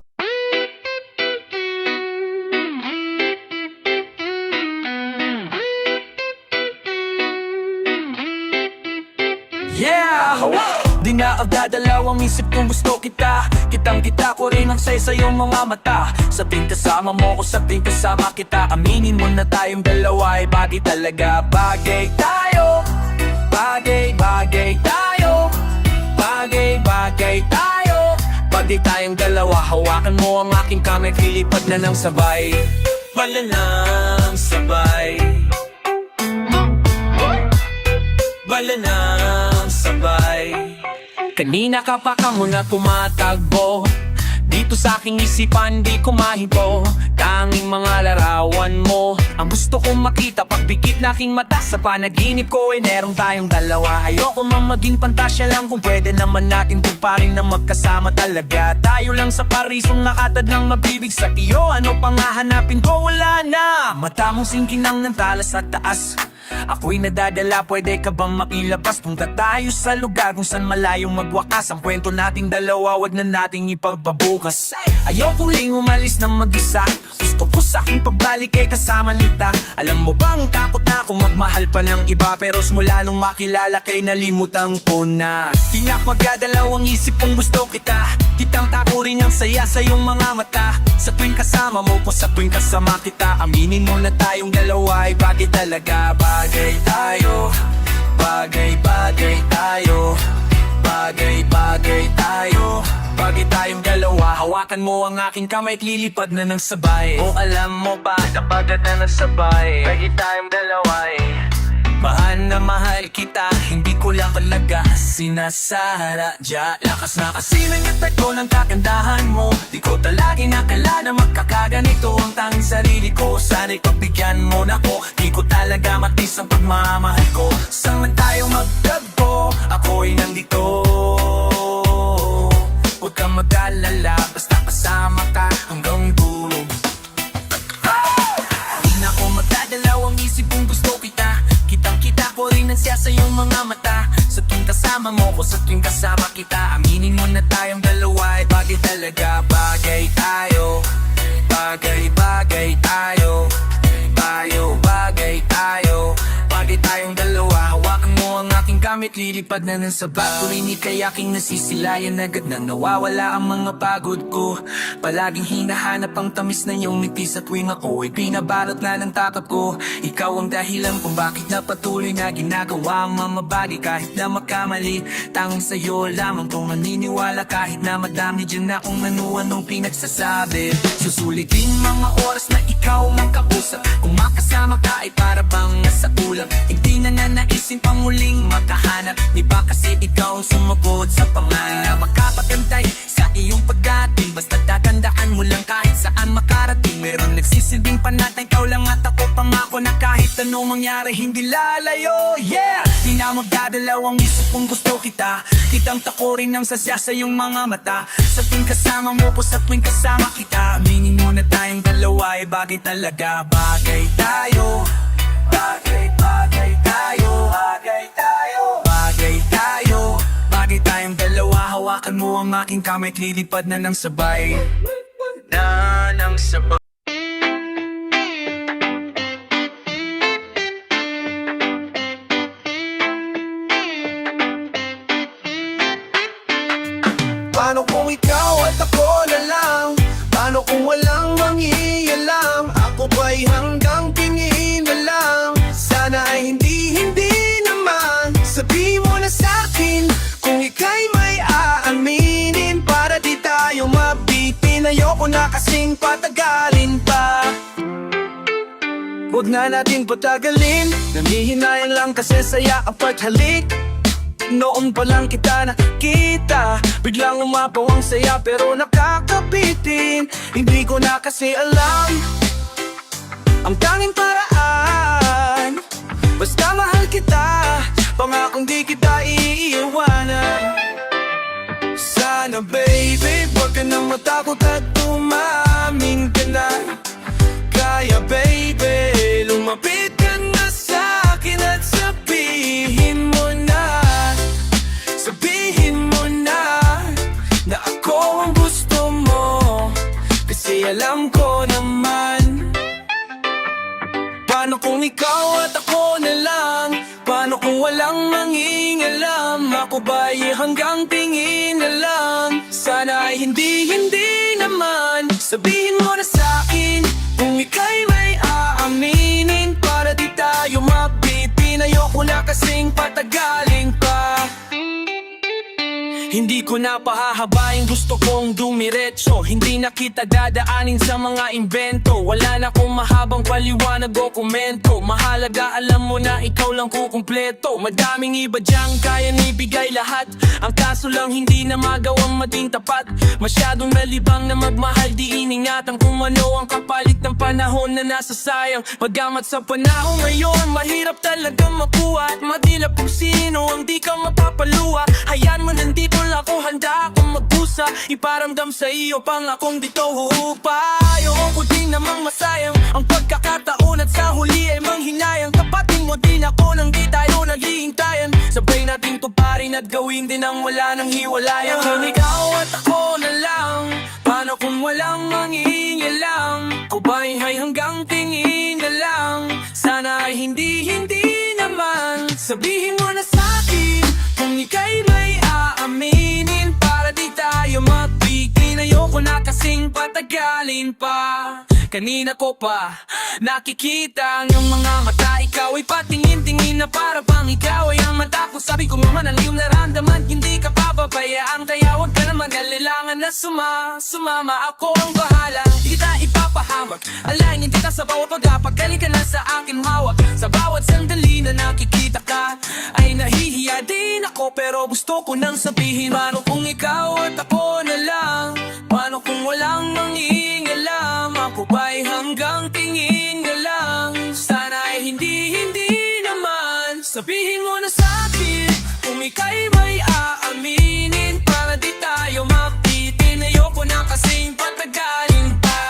yeah! Di na agdadalawang isip kung gusto kita. Kitang-kita ko rin ang say sa iyong mga mata. Sabing kasama mo ko, sabing kasama kita. Aminin mo na tayong dalawa ay bagay talaga. Bagay tayo, bagay-bagay tayo, bagay-bagay tayo. Bagay tayong dalawa, hawakan mo ang aking kamay, lilipad na ng sabay. Wala nang sabay, wala nang sabay. Kanina ka pa ka muna tumatagbo dito sa aking isipan, di ko mahibo. Tanging mga larawan mo ang gusto kong makita, pagpikit na aking mata. Sa panaginip ko ay merong tayong dalawa. Ayoko man maging pantasya lang, kung pwede naman natin tuparin na magkasama talaga. Tayo lang sa parisong nakatad ng mabibig sa iyo. Ano pang hahanapin ko, wala na. Mata mong singkinang ng talas at taas, ako'y nadadala, pwede ka bang makilabas? Punta tayo sa lugar kung saan malayong magwakas. Ang kwento nating dalawa, wag na nating ipagbabukas. Ayoko ring umalis ng mag-isa, gusto ko sa aking pagbalik ay kasama nita. Alam mo bang takot na akong magmahal pa ng iba, pero simula nung makilala kay nalimutan ko na. Di na magdadalawang isip kung gusto kita. Kitang tako rin ang saya sa iyong mga mata. Sa tuwing kasama mo ko, sa tuwing kasama kita. Aminin mo na tayong dalawa ay bagay talaga. Bagay tayo, bagay-bagay tayo, bagay-bagay tayo, bagay tayong dalawa. Hawakan mo ang aking kamay at lilipad na ng sabay. O alam mo ba, napagad na ng sabay. Bagay tayong dalawa mahal na mahal kita, hindi ko lang talaga sinasadya. Lakas na kasi ng attack ko ng kagandahan mo. Di ko talaga nakala na magkakaganito ang tanging sarili ko. Sana'y pagbigyan mo na ko, di ko talaga matis ang pagmamahal ko. Saan man tayo magtagpo, ako'y nandito. Huwag kang mag-alala, basta kasama ka hanggang dulo. Di na ako magdadalawang isip kung gusto kita. Kitang-kita ko rin ang siya sa iyong mga mata. Sa tuwing kasama mo ko, sa tuwing kasama kita. Aminin mo na tayong dalawa ay bagay talaga. Bagay tayo, bagay-bagay tayo, bagay tayo, bagay tayong dalawa. Hawakan mo ang aking gamit, lilipad na ng sabay. Kurinig kay aking nasisilayan, agad na nawawala ang mga pagod ko. Palaging hinahanap ang tamis na iyong ngiti sa tuwing ako ay binabalot na ng takap ko. Ikaw ang dahilan kung bakit na patuloy na ginagawa ang mga bagay kahit na makamali. Tanging sa'yo lamang kung maniniwala kahit na madami dyan akong ano-anong pinagsasabi. Susulitin mga oras na ikaw mang kausap, kung makasama ka ay para bang nasa ulap. Hindi na nanaisin pang muling makahanap, di ba kasi ikaw ang sumugod sa pangarap. Makapagantay sa iyong pagdating, basta tatandaan mo lang kahit saan makarating. Meron nagsisilbing panatay, ikaw lang at ako. Pangako na kahit anong mangyari hindi lalayo. Yeah! Di na magdadalawang isip kung gusto kita. Kitang tako rin ang sasya sa iyong mga mata. Sa tuwing kasama mo ko, sa tuwing kasama kita. Aminin mo na tayong dalawa ay bagay talaga. Bagay tayo, bagay-bagay tayo, bagay tayo, bagay tayo, bagay tayong dalawa. Hawakan mo ang aking kamay at lilipad na ng sabay. Na ng sabay. Paano kung ikaw at ako na lang? Paano kung walang mangialam? Ako ba'y hanggang tingin na lang? Sana ay hindi naman. Sabi mo na sa'kin kung ika'y may aaminin, para di tayo mabitin. Ayoko na kasing patagalin pa. Huwag na natin patagalin, nanghihinayan lang kasi saya ang paghalik. Noon pa lang kita nakikita, biglang umapaw ang saya pero nakakabitin. Hindi ko na kasi alam ang tanging paraan. Basta mahal kita, pangakong di kita iiwanan. Sana baby, huwag ka nang matakot at umamin ka na. Kaya baby, lumapit ka na sa akin at sabihin mo na, sabihin mo na, na ako ang gusto mo. Kasi alam ko naman, paano kung ikaw at ako na lang? Paano kung walang mangingalam? Ako ba'y hanggang tingin na lang? Sana ay hindi naman. Sabihin mo na sa'kin kung ika'y may aaminin, para di tayo mabitin. Ayoko na kasing patagalin pa. Hindi ko na pahahabain, gusto kong dumiretso. Hindi na kita dadaanin sa mga invento. Wala na akong mahabang paliwanag o komento. Mahalaga alam mo na ikaw lang kukumpleto. Madaming iba diyang kaya nibigay lahat. Ang kaso lang hindi na magawang maging tapat. Masyadong nalibang na magmahal, di iningatan kung ano ang kapalit ng panahon na nasasayang. Pagamat sa panahon ngayon, mahirap talaga makuha at madilap kung sino ang di ka mapapaluwa. Hayaan mo nandito lang ako, handa akong magpusa. Iparamdam sa iyo pang akong dito huupa. Ayoko ko din namang masayang ang pagkakataon at sa huli ay manghinayang. Tapatin mo din ako nang di tayo naghihintayan. Sabay nating tuparin at gawin din ang wala nang hiwalayan. Kung ikaw at ako na lang, paano kung walang mangingialam? Ako ba'y hanggang tingin na lang? Sana ay hindi naman. Sabihin mo na sa'kin kung ika'y may aaminin, para di tayo mabitin. Ayoko na kasing patagalin pa. Kanina ko pa nakikita ang iyong mga mata. Ikaw ay patingin-tingin na para bang ikaw ay ang mata ko. Sabi ko naman ang iyong naramdaman, hindi ka papabayaan. Kaya huwag ka na mag-alilangan na sumama. Ako ang bahala, di kita ipapahamak. Alainin kita sa bawat pagkapagaling ka na sa akin hawak. Sa bawat sandali na nakikita ka ay nahihiya din ako, pero gusto ko nang sabihin. Paano kung ikaw at ako na lang? Paano kung walang mangingalam? Ako ba'y hanggang tingin na lang? Sana ay hindi naman. Sabihin mo na sa'kin kung ika'y may aaminin, para di tayo mabitin. Ayoko na kasing patagalin pa.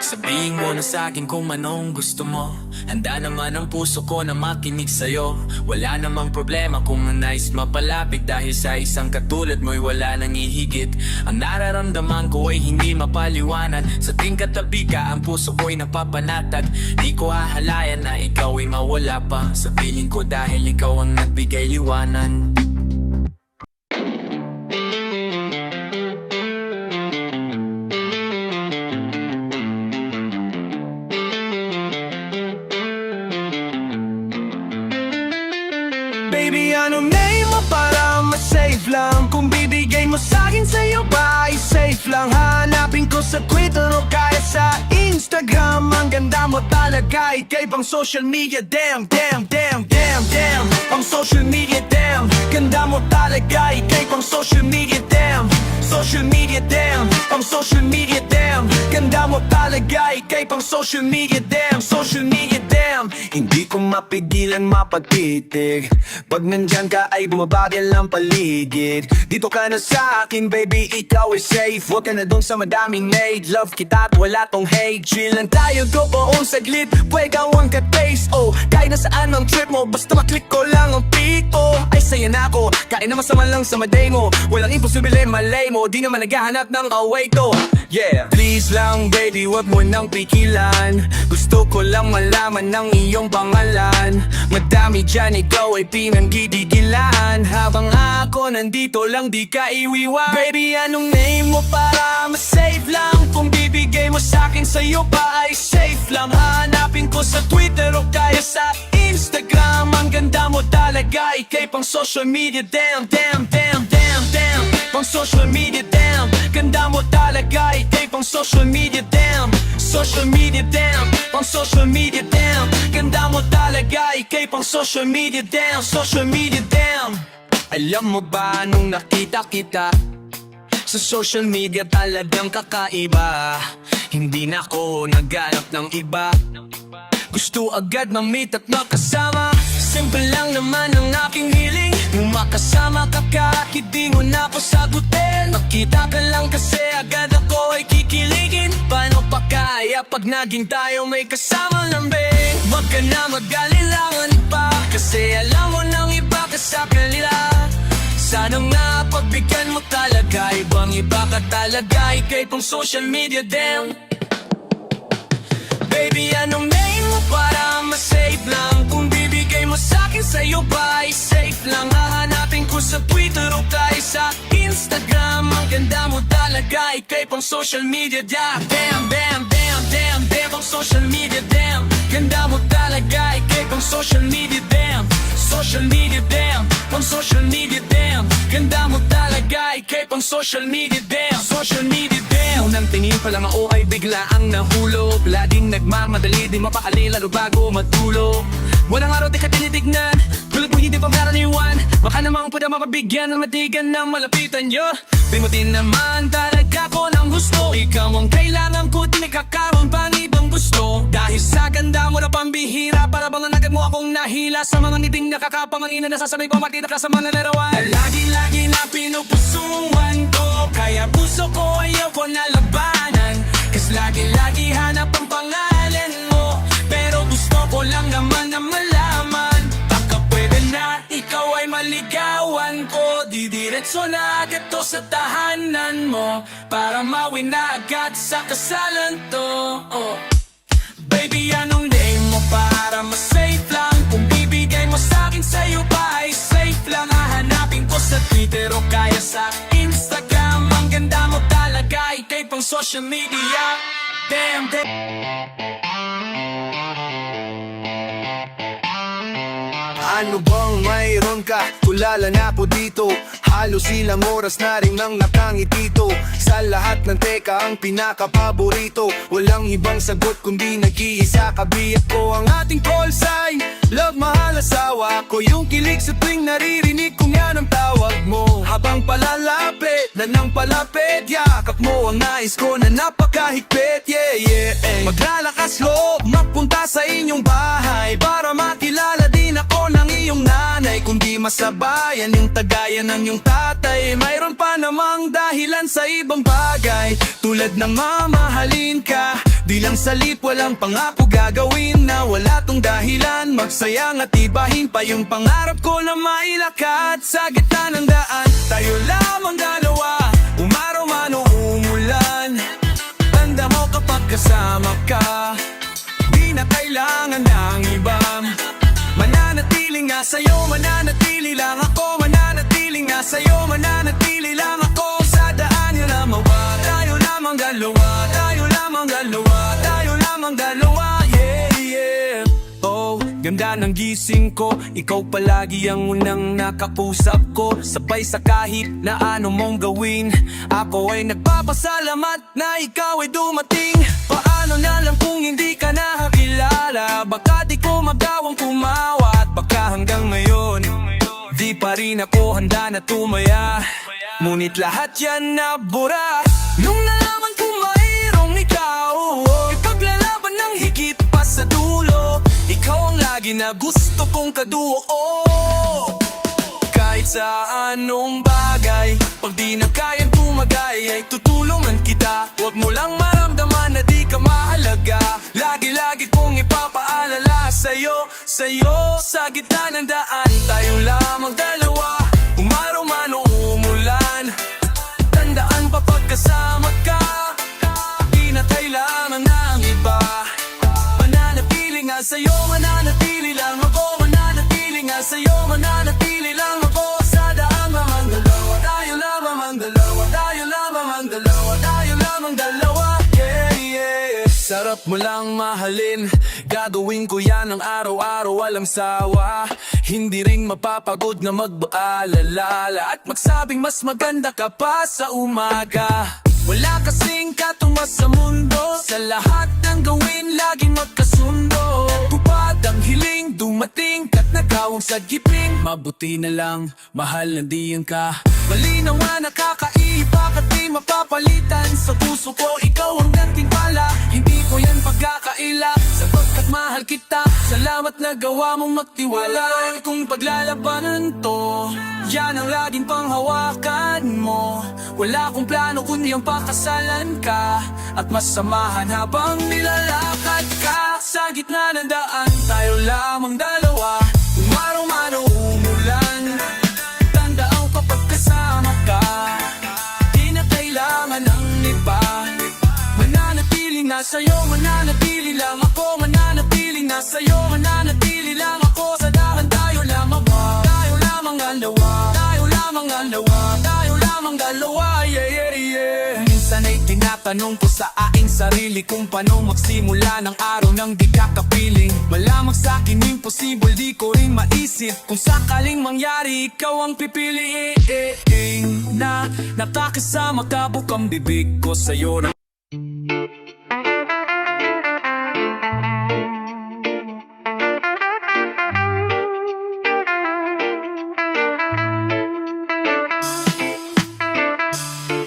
Sabihin mo na sa'kin kung anong gusto mo. Handa naman ang puso ko na makinig sa'yo. Wala namang problema kung nais mapalapit, dahil sa isang katulad mo'y wala nang ihigit. Ang nararamdaman ko ay hindi mapaliwanag. Sa ting katabi ka, ang puso ko'y napapanatag. Di ko hahalayan na ikaw ay mawala pa sa piling ko, dahil ikaw ang nagbigay liwanan. Baby, anong name mo para ma-save lang? Kung bibigay mo sa'kin sa'yo ba ay safe lang? Hanapin ko sa Twitter o kaya sa Instagram. Ang ganda mo talaga, ikay pang social media. Damn, pang social media, damn. Ganda mo talaga, ikay pang social media, damn. Social media, damn. Pang social media, damn. Ganda mo talaga, ikay pang social media, damn. Social media, damn. Hindi ko mapigilan mapagtitig pag nandyan ka ay bumabagel ang paligid. Dito ka na sa akin baby, ikaw ay safe. Huwag ka na dun sa madaming made. Love kita at wala tong hate. Chill lang tayo doon saglit, pwede ang ka-taste. Oh, kahit na saan ang trip mo, basta maklik ko lang ang pic. Oh, ay saya na ako, kahit na masama lang sa maday mo. Walang imposible malay mo, di naman naghahanap ng away to. Yeah, please lang baby, wag mo nang pikilan. Gusto ko lang malaman ng iyong pangalan. Madami dyan, ikaw ay pinanggigigilan. Habang ako nandito lang, di ka iwiwan. Baby, anong name mo para ma-save lang? Kung bibigay mo sa'kin sa'yo pa ay safe lang. Hanapin ko sa Twitter o kaya sa Instagram. Ang ganda mo talaga, ikay pang social media. Damn, pang social media, damn. Ganda mo talaga, ikay pang social media, damn. social media damn, pang social media damn. Ganda mo talaga, ikay pang social media damn, social media damn. Alam mo ba nung nakita kita sa social media talagang kakaiba. Hindi na ako naghanap ng iba, gusto agad ma-meet at makasama. Simple lang naman ang aking hiling, nung makasama ka kahit di mo na ako sagutin. Makita ka lang kasi agad ako ay kikiligin. Paano pa kaya pag naging tayo may kasama lambing? Wag ka na mag-alilangan pa, kasi alam mo nang iba ka sa kanila. Sana nga pagbigyan mo talaga, ibang iba ka talaga, ikay pang social media damn. Baby, anong name mo para ma-save lang? Kung bibigay mo sa'kin sa'yo ba ay safe lang? Hahanapin ko sa Twitter o tayo sa Instagram. Ang ganda mo talaga, ikay pang social media damn. Damn, damn, damn, damn, damn, pang social media damn. Ganda mo talaga, ikay pang social media damn. Social media damn, pang social media damn. Ganda mo talaga, ikay pang social media damn. Social media damn. Unang tingin pa lang ako ay bigla ang nahulog. Laging nagmamadali, di mapakali lalo bago matulog. Walang araw di ka tinitignan, tulad mo hindi pa karaniwan. Baka namang pwede mapabigyan ng matigan ng malapitan nyo. Di mo din naman talaga ko ng gusto. Ikaw ang kailangan ko, di nagkakaroon pang ibang gusto. Dahil sa ganda mo na pambihira, para bang agad mo akong nahila. Sa mga ngiting nakakapamangina, nasasanay ko matita ka sa mga larawan. Lagi-lagi na pinupusuan ko, kaya puso ko ayaw ko na labanan. Kasi lagi-lagi hanap ang pangalan mo, pero gusto ko lang naman na malaman. Baka pwede na ikaw ay maligawan ko, didiretso na agad to sa tahanan mo, para mawin na agad sa kasalan to. Baby, anong name mo para ma-safe lang? Kung bibigay mo sa'kin sa'yo ba ay safe lang? Hahanapin ko sa Twitter o kaya sa Instagram. Ang ganda mo talaga, ikay pang social media. Damn, damn. Ano bang mayroon ka? Kulala na po dito. Halos ilang oras na rin nang nakangitito. Sa lahat ng teka ang pinaka-paborito. Walang ibang sagot kundi nag-iisa kabiyak ko. Ang ating call sign, love, mahal, asawa ko. Yung kilig sa tuwing naririnig kong yan ang tawag mo. Habang palalapit na nang palapit, yakap mo ang nais ko na napakahigpit. Yeah, yeah, maglalakas loob, mapunta sa inyong bahay, para makilala din ako ng iyong nanay. Kung di masabayan yung tagayan ng iyong tatay, mayroon pa namang dahilan sa ibang bagay, tulad ng mamahalin ka. Di lang salit, walang pangako gagawin na wala tong dahilan. Magsayang at ibahin pa yung pangarap ko na mailakad. Sa gitna ng daan, tayo lamang dalawa, umaraw man o umulan. Tanda mo kapag kasama ka, di na kailangan ng iba. Mananatili nga sa'yo, mananatili lang ako. Mananatili nga sa'yo, mananatili lang ako. Sa daan yun na mawa, tayo lamang dalawa, tayo lamang dalawa, tayo lamang dalawa, yeah, yeah. Oh, ganda ng gising ko, ikaw palagi ang unang nakausap ko. Sabay sa kahit na ano mong gawin, ako ay nagpapasalamat na ikaw ay dumating. Paano na lang kung hindi ka nakakilala? Baka di ko magawang kumawa, at baka hanggang ngayon di pa rin ako handa na tumaya. Ngunit lahat yan nabura nung nalaman ko mayroong ikaw. Ipaglalaban ng higit pa sa dulo, ikaw ang lagi na gusto kong kaduo. Kahit sa anong bagay, pag di na kayang tumagay, ay tutulungan kita. Huwag mo lang maramdaman na di ka mahalaga. Lagi-lagi kong ipapaalala sa'yo, sa'yo. Sa gitna ng daan, tayo lamang dalawa, umaraw man o umulan. Tandaan pa pagkasama ka, di na kailangan ng iba. Mananatili nga sa'yo, mananatili lang ako. Mananatili nga sa'yo, mananatili lang ako. Sa daan mamang dalawa, tayo lamang ang dalawa, tayo lamang ang dalawa, tayo lamang dalawa, yeah, yeah. Sarap mo lang mahalin, gagawin ko yan ang araw-araw walang sawa. Hindi ring mapapagod na magbaalala at magsabing mas maganda ka pa sa umaga. Wala kasing katumbas sa mundo, sa lahat ng gawin laging magkasundo. Tupad ang hiling, dumating kat nagawang sa giping. Mabuti na lang, mahal na diyan ka. Malinaw nga nakakaiba kat di mapapalitan. Sa puso ko ikaw ang gantimpala, hindi ko yan pagkakaila. Sapagkat mahal kita, salamat na gawa mong magtiwala. Kung paglalabanan to, yan ang laging panghawakan mo. Wala akong plano kundi ang pakasalan ka, at masamahan habang nilalakad ka. Sa gitna ng daan, tayo lamang dalawa. Kung araw man o umulan, tandaan kapag kasama ka, di na kailangan ng iba. Mananatili na sa'yo, mananatili lang ako. Mananatili na sa'yo, mananatili lang ako. Sa dahan tayo lamang ba? Tayo lamang ang lawa. Tayo lamang ang lawa. Tayo lamang dalawa, yeah, yeah, yeah. Minsan ay tinatanong ko sa aking sarili kung paano magsimula ng araw nang di ka kapiling. Malamang sa'kin imposible, di ko rin maisip kung sakaling mangyari ikaw ang pipiliin. Na nakakasama ka, bukang bibig ko sa'yo na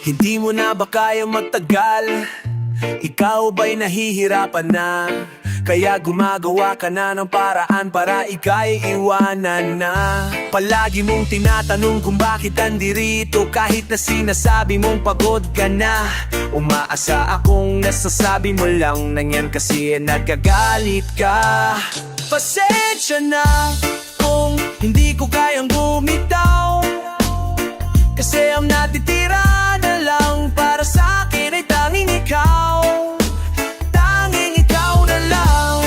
hindi mo na ba kayang magtagal? Ikaw ba'y nahihirapan na? Kaya gumagawa ka na ng paraan para ika'y iwanan na. Palagi mong tinatanong kung bakit andirito, kahit na sinasabi mong pagod ka na. Umaasa akong nasasabi mo lang na yan kasi nagkagalit ka. Pasensya na kung hindi ko kayang bumitaw, kasi ang natitira na lang para sa akin ay tanging ikaw. Tanging ikaw na lang.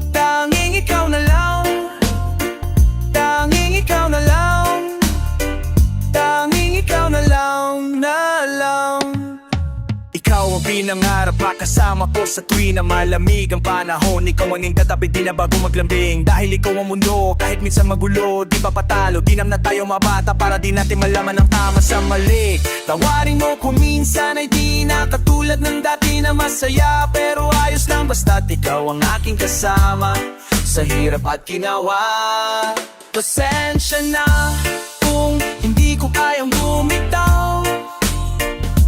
Tanging ikaw na lang. Tanging ikaw na lang. Tanging ikaw na lang, na lang. Ikaw ang pinangarap, kasama ko sa tuwi na malamig ang panahon. Ikaw ang katabi, di na bago maglambing. Dahil ikaw ang mundo, kahit minsan magulo, di pa patalo. Di na tayo mabata para di natin malaman ang tama sa mali. Tawarin mo kung minsan ay di na katulad ng dati na masaya, pero ayos lang basta't ikaw ang aking kasama sa hirap at ginawa. Pasensya na kung hindi ko kayang bumitaw,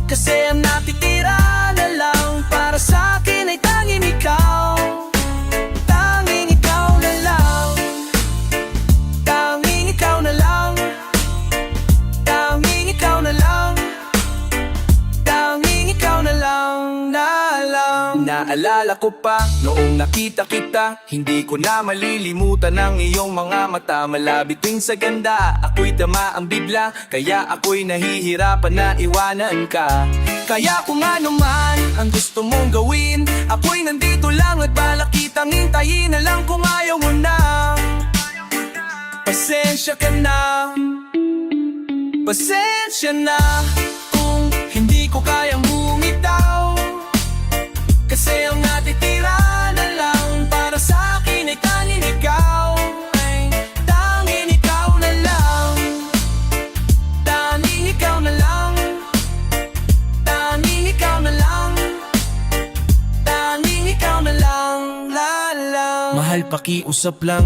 kasi ang natitira na lang para sa akin ay tanging ikaw. Tanging ikaw na lang. Tanging ikaw na lang. Tanging ikaw na lang. Tanging ikaw na lang, na lang. Naalala ko pa noong nakita kita, hindi ko na malilimutan ang iyong mga mata. Malabiting sa ganda, ako'y tamaan bigla, kaya ako'y nahihirapan na iwanan ka. Kaya kung ano man ang gusto mong gawin, ako'y nandito lang at balak kitang hintayin na lang kung ayaw mo na. Pasensya ka na. Pasensya na kung hindi ko kayang bumitaw, kasi ang natitira na lang para sa akin ay tanging ikaw. Ay tanging ikaw na lang. Tanging ikaw na lang. Tanging ikaw na lang. Tanging ikaw na lang, la lang. Mahal, pakiusap lang,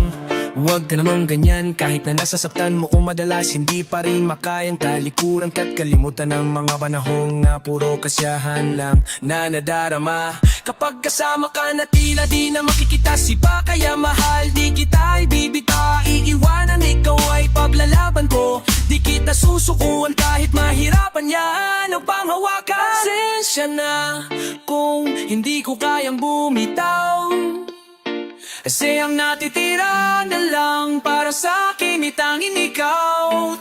huwag ka namang ganyan. Kahit na nasasaktan mo ko madalas, hindi pa rin makayang talikuran ka't kalimutan ng mga panahong na puro kasiyahan lang na nadarama. Kapag kasama ka na tila di na makikita sipa, kaya mahal di kita ibibita. Iiwanan ikaw ay paglalaban ko, di kita susukuan kahit mahirapan yan ang panghawakan. Pasensya na kung hindi ko kayang bumitaw, kasi ang natitira na lang para sa akin ay tanging ikaw.